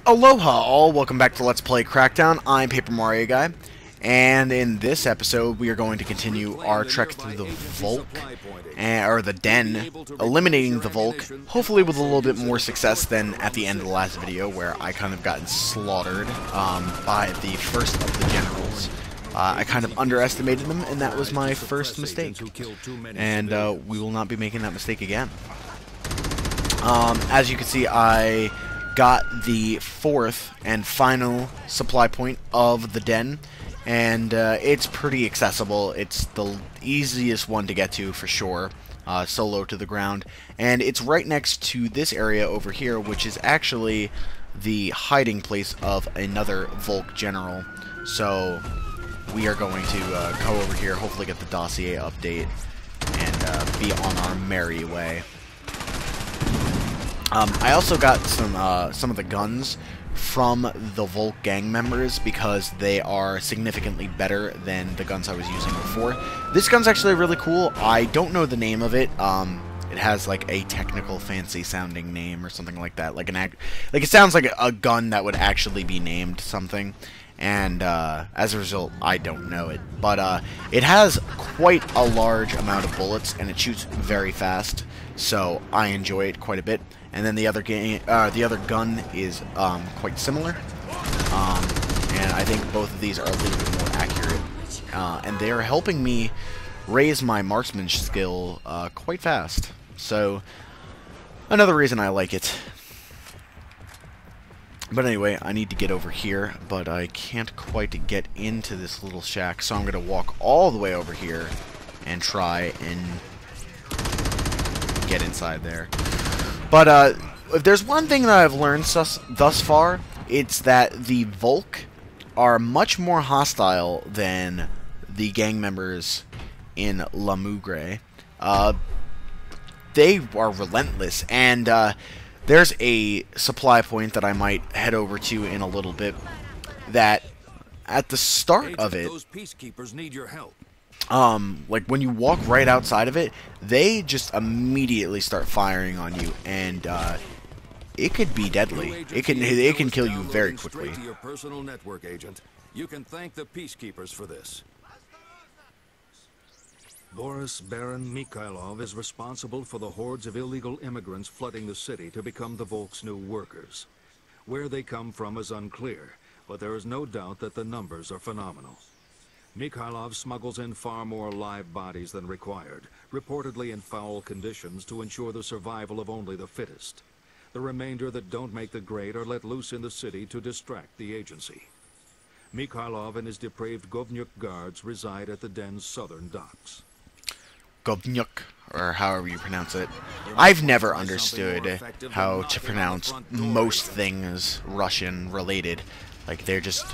Aloha all, welcome back to Let's Play Crackdown. I'm Paper Mario Guy, and in this episode we are going to continue our trek through the Volk, or the Den, eliminating the Volk, hopefully with a little bit more success than at the end of the last video where I kind of gotten slaughtered by the first of the generals. I kind of underestimated them, and that was my first mistake, and we will not be making that mistake again. As you can see, I got the fourth and final supply point of the Den, and it's pretty accessible. It's the easiest one to get to for sure, so low to the ground, and it's right next to this area over here, which is actually the hiding place of another Volk general. So we are going to go over here, hopefully get the dossier update, and be on our merry way. I also got some of the guns from the Volk gang members because they are significantly better than the guns I was using before. This gun's actually really cool. I don't know the name of it. It has like a technical, fancy sounding name or something like that. Like it sounds like a gun that would actually be named something. And as a result, I don't know it. But it has quite a large amount of bullets, and it shoots very fast. So I enjoy it quite a bit. And then the other gun is quite similar, and I think both of these are a little bit more accurate, and they are helping me raise my marksman skill quite fast. So another reason I like it. But anyway, I need to get over here, but I can't quite get into this little shack, so I'm going to walk all the way over here and try and get inside there. But if there's one thing that I've learned thus far, it's that the Volk are much more hostile than the gang members in La Mugre. They are relentless, and there's a supply point that I might head over to in a little bit that at the start of it, those peacekeepers need your help. Like when you walk right outside of it, they just immediately start firing on you, and it could be deadly. It can kill you very quickly. To your personal network agent. You can thank the peacekeepers for this. Boris Baron Mikhailov is responsible for the hordes of illegal immigrants flooding the city to become the Volk's new workers. Where they come from is unclear, but there is no doubt that the numbers are phenomenal. Mikhailov smuggles in far more live bodies than required, reportedly in foul conditions to ensure the survival of only the fittest. The remainder that don't make the grade are let loose in the city to distract the agency. Mikhailov and his depraved Govnyuk guards reside at the Den's southern docks. Govnyuk, or however you pronounce it. I've never understood how to pronounce most things Russian related. Like, they're just...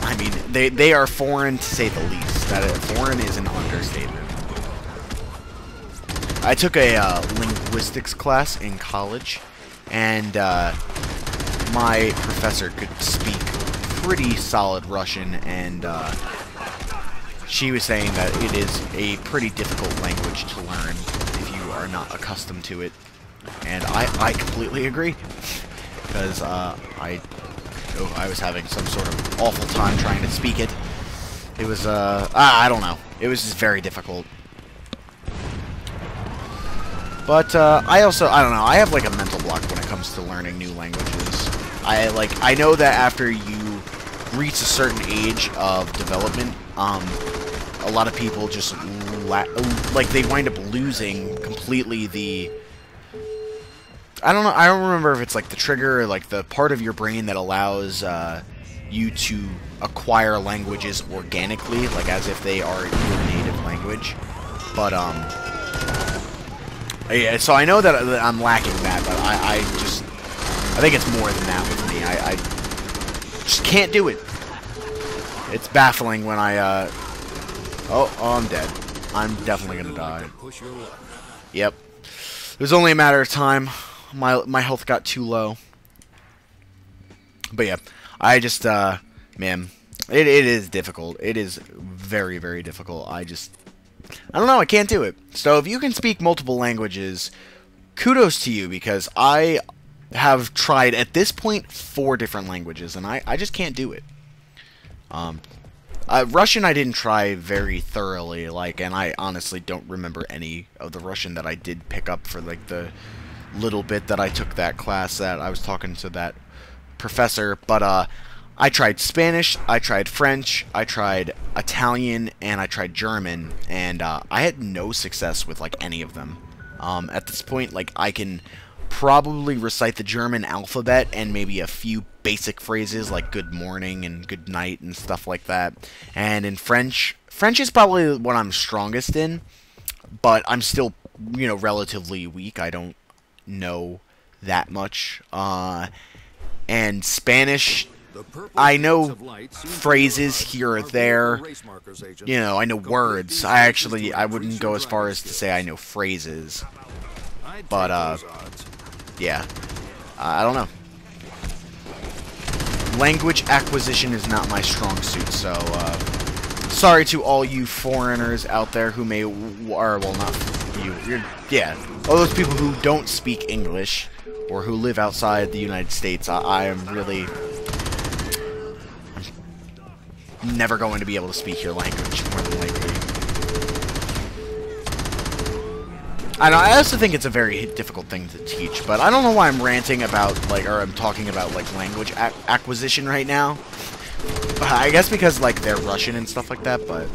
I mean, they are foreign to say the least. Foreign is an understatement. I took a linguistics class in college, and my professor could speak pretty solid Russian, and she was saying that it is a pretty difficult language to learn if you are not accustomed to it. And I completely agree, because I was having some sort of awful time trying to speak it. It was, I don't know. It was just very difficult. But, I don't know, I have like a mental block when it comes to learning new languages. I know that after you reach a certain age of development, a lot of people just, they wind up losing completely the... I don't know, I don't remember if it's like the trigger or like the part of your brain that allows you to acquire languages organically, like as if they are your native language. But, yeah, so I know that I'm lacking that, but I think it's more than that with me. I just can't do it. It's baffling when oh, I'm dead. I'm definitely gonna die. Yep. It was only a matter of time. My health got too low. But yeah, I just, man, it is difficult. It is very, very difficult. I don't know, I can't do it. So if you can speak multiple languages, kudos to you, because I have tried, at this point, 4 different languages, and I just can't do it. Russian I didn't try very thoroughly, like, and I honestly don't remember any of the Russian that I did pick up for, like, the little bit that I took that class that I was talking to that professor, but, I tried Spanish, I tried French, I tried Italian, and I tried German, and, I had no success with, like, any of them. At this point, like, I can probably recite the German alphabet and maybe a few basic phrases like good morning and good night and stuff like that. And in French is probably what I'm strongest in, but I'm still, you know, relatively weak. I don't know that much. And Spanish, I know phrases here or there. You know, I know words. I wouldn't go as far as to say I know phrases. But, yeah. I don't know. Language acquisition is not my strong suit, so, sorry to all you foreigners out there who may, or, well, not you, yeah, all those people who don't speak English, or who live outside the United States. I am really never going to be able to speak your language, more than likely. I also think it's a very difficult thing to teach, but I don't know why I'm ranting about, like, or I'm talking about, like, language acquisition right now. I guess because, like, they're Russian and stuff like that, but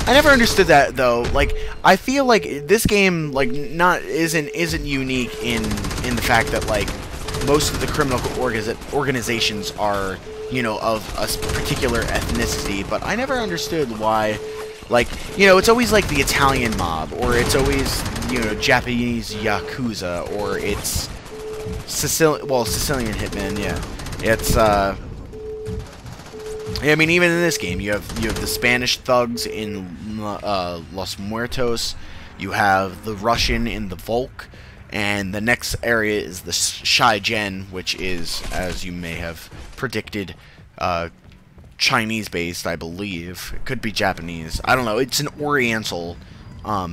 I never understood that, though. Like, I feel like this game, like, isn't unique in the fact that, like, most of the criminal organizations are, you know, of a particular ethnicity, but I never understood why. Like, you know, it's always like the Italian mob, or it's always, you know, Japanese Yakuza, or it's Sicilian hitmen, yeah. It's, I mean, even in this game, you have the Spanish thugs in Los Muertos, you have the Russian in the Volk, and the next area is the Shaigen, which is, as you may have predicted, Chinese-based, I believe. It could be Japanese. I don't know. It's an Oriental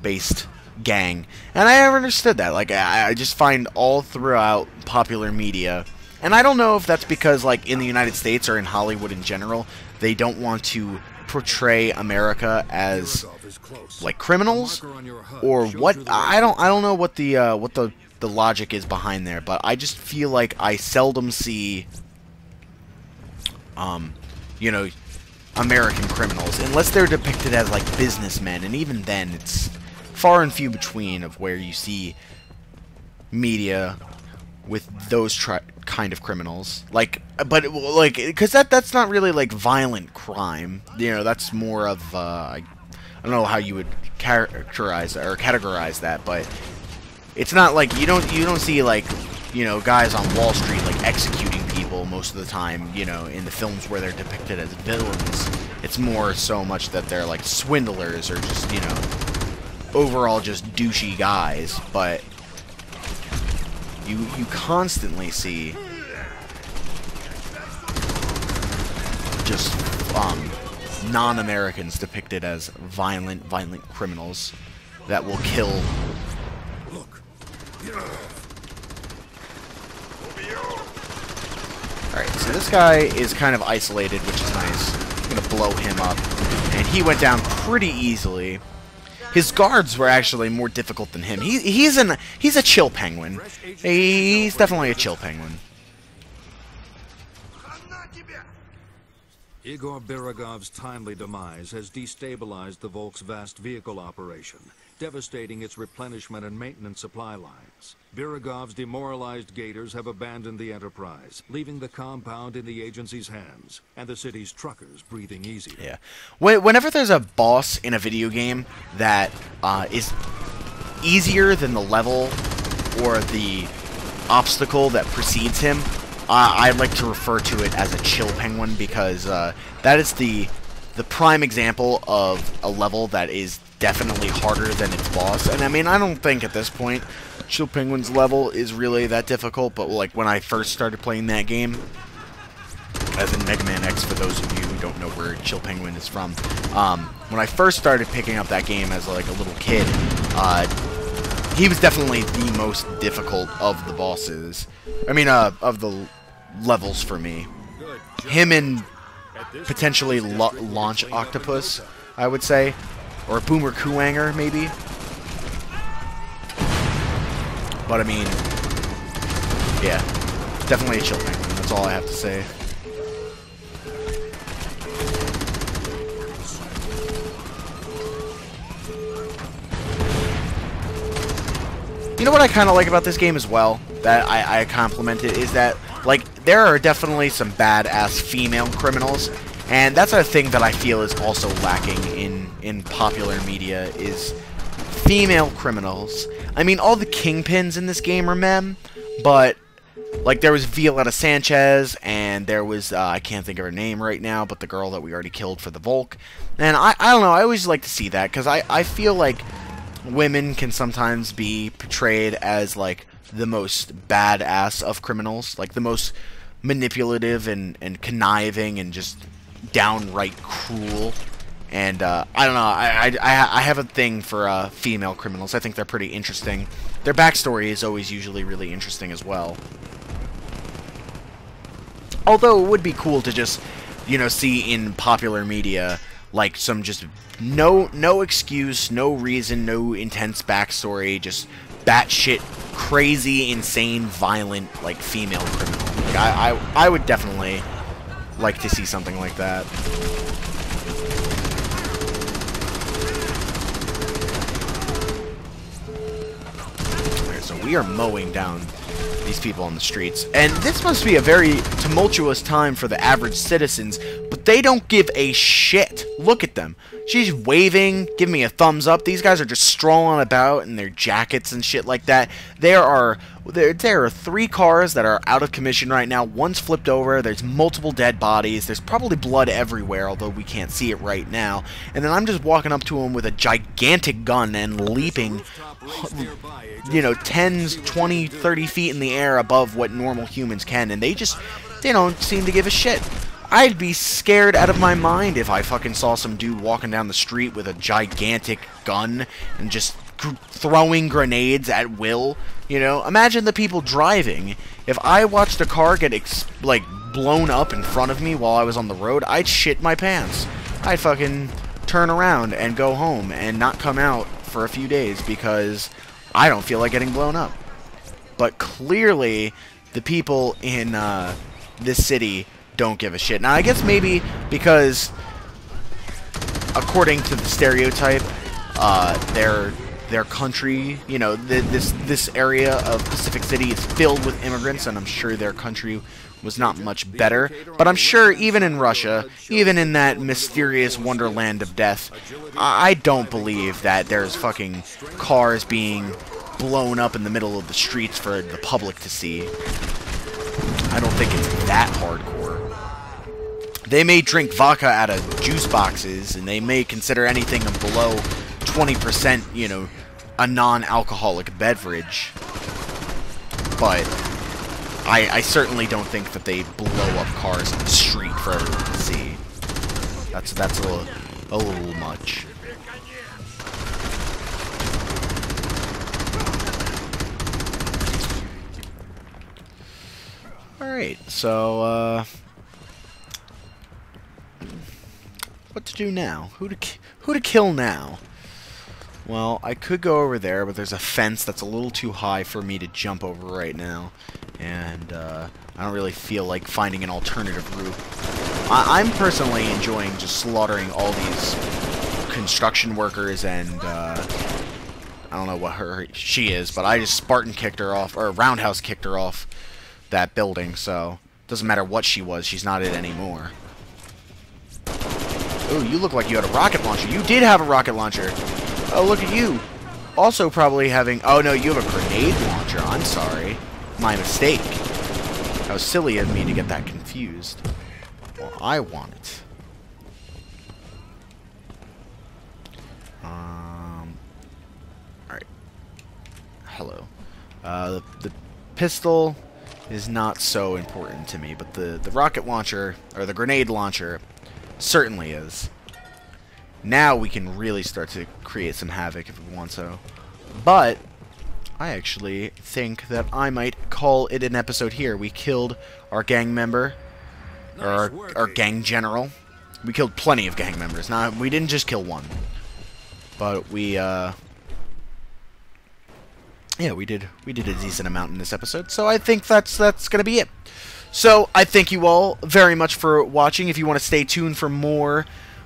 based gang. And I never understood that. Like, I just find all throughout popular media, and I don't know if that's because, like, in the United States or in Hollywood in general, they don't want to portray America as, like, criminals, or what. I don't know what the logic is behind there, but I just feel like I seldom see you know, American criminals, unless they're depicted as, like, businessmen, and even then, it's far and few between of where you see media with those kind of criminals. Like, but, like, because that's not really, like, violent crime. You know, that's more of, I don't know how you would characterize or categorize that, but it's not like, you don't see, like, you know, guys on Wall Street, like, executing people most of the time, you know, in the films where they're depicted as villains. It's more so much that they're, like, swindlers or just, you know, overall just douchey guys, but you constantly see just, non-Americans depicted as violent criminals that will kill. Look. Alright, so this guy is kind of isolated, which is nice. I'm gonna blow him up. And he went down pretty easily. His guards were actually more difficult than him. He's a chill penguin. He's definitely a chill penguin. Igor Biragov's timely demise has destabilized the Volk's vast vehicle operation, devastating its replenishment and maintenance supply lines. Biragov's demoralized gators have abandoned the enterprise, leaving the compound in the agency's hands, and the city's truckers breathing easier. Yeah. Whenever there's a boss in a video game that is easier than the level or the obstacle that precedes him, I like to refer to it as a chill penguin, because that is the prime example of a level that is definitely harder than its boss. And I mean, I don't think at this point Chill Penguin's level is really that difficult, but like when I first started playing that game, as in Mega Man X, for those of you who don't know where Chill Penguin is from, when I first started picking up that game as like a little kid, he was definitely the most difficult of the bosses. I mean, of the levels for me. Him and potentially Launch Octopus, I would say. Or Boomer Kuwanger, maybe. But I mean, yeah, definitely a chill penguin. That's all I have to say. You know what I kind of like about this game as well, that I compliment it, is that, like, there are definitely some badass female criminals, and that's a thing that I feel is also lacking in popular media, is female criminals. I mean, all the kingpins in this game are men, but, like, there was Violetta Sanchez, and there was, I can't think of her name right now, but the girl that we already killed for the Volk, and I don't know, I always like to see that, because I feel like women can sometimes be portrayed as, like, the most badass of criminals, like the most manipulative and conniving and just downright cruel. And I don't know, I have a thing for female criminals. I think they're pretty interesting. Their backstory is always usually really interesting as well. Although it would be cool to just, you know, see in popular media, like, some just no excuse, no reason, no intense backstory, just batshit crazy, insane, violent, like, female criminal. Like, I would definitely like to see something like that. Okay, so we are mowing down these people on the streets, and this must be a very tumultuous time for the average citizens, but they don't give a shit. Look at them. She's waving, giving me a thumbs up. These guys are just strolling about in their jackets and shit like that. There are 3 cars that are out of commission right now. One's flipped over. There's multiple dead bodies. There's probably blood everywhere, although we can't see it right now. And then I'm just walking up to him with a gigantic gun and leaping, you know, 10, 20, 30 feet in the air above what normal humans can. And they don't seem to give a shit. I'd be scared out of my mind if I fucking saw some dude walking down the street with a gigantic gun and just throwing grenades at will. You know, imagine the people driving. If I watched a car get, like, blown up in front of me while I was on the road, I'd shit my pants. I'd fucking turn around and go home and not come out for a few days because I don't feel like getting blown up. But clearly, the people in this city don't give a shit. Now, I guess maybe because, according to the stereotype, their country, you know, this area of Pacific City is filled with immigrants, and I'm sure their country was not much better. But I'm sure even in Russia, even in that mysterious wonderland of death, I don't believe that there's fucking cars being blown up in the middle of the streets for the public to see. I don't think it's that hardcore. They may drink vodka out of juice boxes, and they may consider anything below 20%, you know, a non-alcoholic beverage. But I certainly don't think that they blow up cars on the street for everyone to see. That's a little much. Alright, so, what to do now? Who to kill now? Well, I could go over there, but there's a fence that's a little too high for me to jump over right now. And, I don't really feel like finding an alternative route. I'm personally enjoying just slaughtering all these construction workers and, I don't know what she is, but I just Spartan kicked her off, or roundhouse kicked her off that building, so doesn't matter what she was, she's not it anymore. Oh, you look like you had a rocket launcher. You did have a rocket launcher. Oh, look at you. Also probably having... Oh, no, you have a grenade launcher. I'm sorry. My mistake. That was silly of me to get that confused. Well, I want it. Alright. Hello. The pistol is not so important to me, but the rocket launcher, or the grenade launcher, certainly is. Now we can really start to create some havoc if we want so. But I actually think that I might call it an episode here. We killed our gang member, or our gang general. We killed plenty of gang members. Now, we didn't just kill one, but we, yeah, we did a decent amount in this episode. So I think that's gonna be it. So I thank you all very much for watching. If you want to stay tuned for more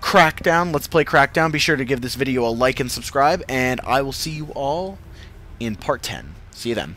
Crackdown, Let's Play Crackdown, be sure to give this video a like and subscribe, and I will see you all in part 10. See you then.